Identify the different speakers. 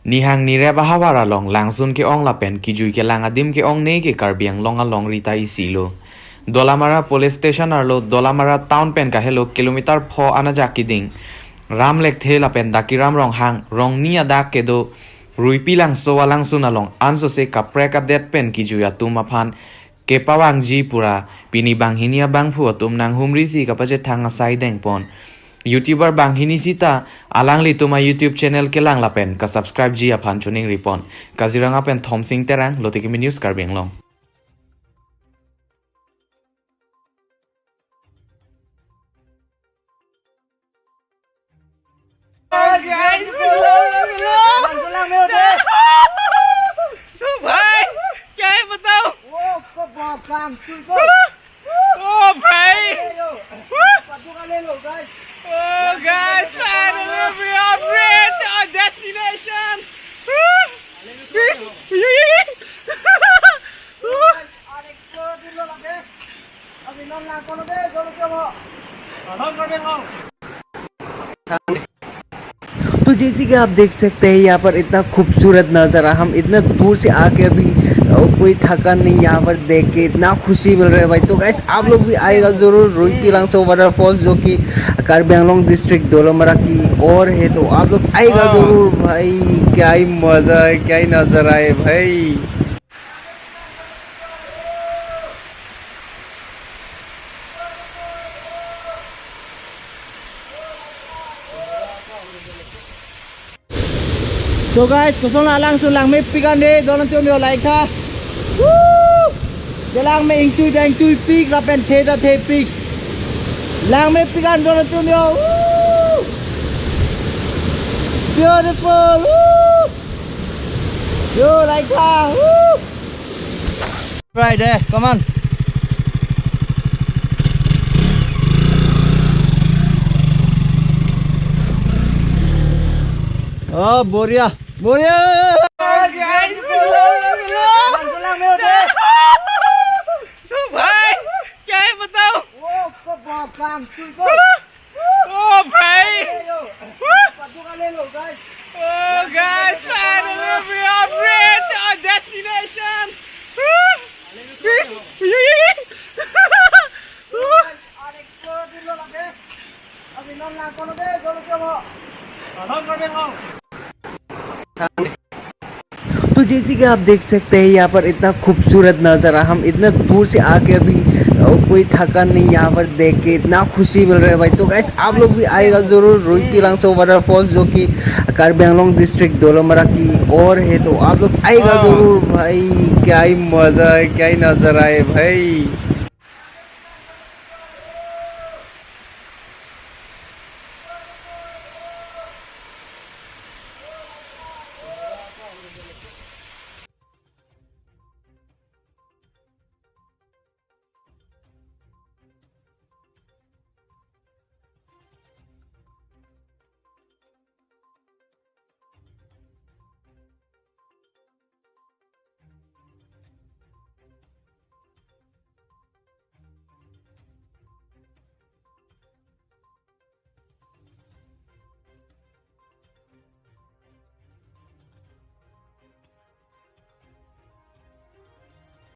Speaker 1: Nihang nire bahawara long langsun ke ong lapen kijui ke langadim ke ong nei ke karbiang longa long rita isilo. Dolamara police station arlo Dolamara town pen ka helo kilometer pho anaja kiding. Ramlek the lapen dakiram rong hang rong nia dak ke do ruipilang sowalang sunalong anso se ka preka det pen kijuya tumaphan ke pawang ji pura pini bang hinia bang phu tum nang humri si ka paje thanga sai deng pon. YouTuber bang hini sita alang li tuma YouTube channel ke lang lapen ka subscribe ji aphan chuning ripon kaziranga pen thom sing terang lotikimi news karbeng long.
Speaker 2: भाई क्या है बताओ ओ भाई oh guys finally we have reached our destination
Speaker 3: तो जैसे कि आप देख सकते हैं यहाँ पर इतना खूबसूरत नज़ारा, हम इतना दूर से आकर भी कोई थकान नहीं यहाँ पर देख के इतना खुशी मिल रहा है भाई। तो गाइस आप लोग भी आएगा ज़रूर रुइपिलांगसो वाटरफॉल्स जो कि कार्बी आंगलोंग डिस्ट्रिक्ट दोलमरा की ओर है, तो आप लोग आएगा ज़रूर भाई। क्या ही मज़ा है, क्या ही नज़ारा है भाई। So guys, kusong na lang sulang may pikan ni dolan tu myo like ha. Woo! Dalang may ingtu dang tu pik rapen theta the pik. Lang may pikan dolan tu myo. Woo! Beautiful. Woo! Yo like ha. Woo! Right there, come on. Oh, boria. Boria!
Speaker 2: भाई क्या है बताओ ओ भाई oh guys finally we have reached our destination
Speaker 3: तो जैसे कि आप देख सकते हैं यहाँ पर इतना खूबसूरत नज़ारा, हम इतना दूर से आकर भी कोई थकान नहीं यहाँ पर देख के इतना खुशी मिल रहा है भाई। तो गाइस आप लोग भी आएगा ज़रूर रुइपिलांगसो वाटरफॉल्स जो कि कार्बी आंगलोंग डिस्ट्रिक्ट दोलमरा की ओर है, तो आप लोग आएगा ज़रूर भाई। क्या ही मज़ा है, क्या ही नज़ारा है भाई।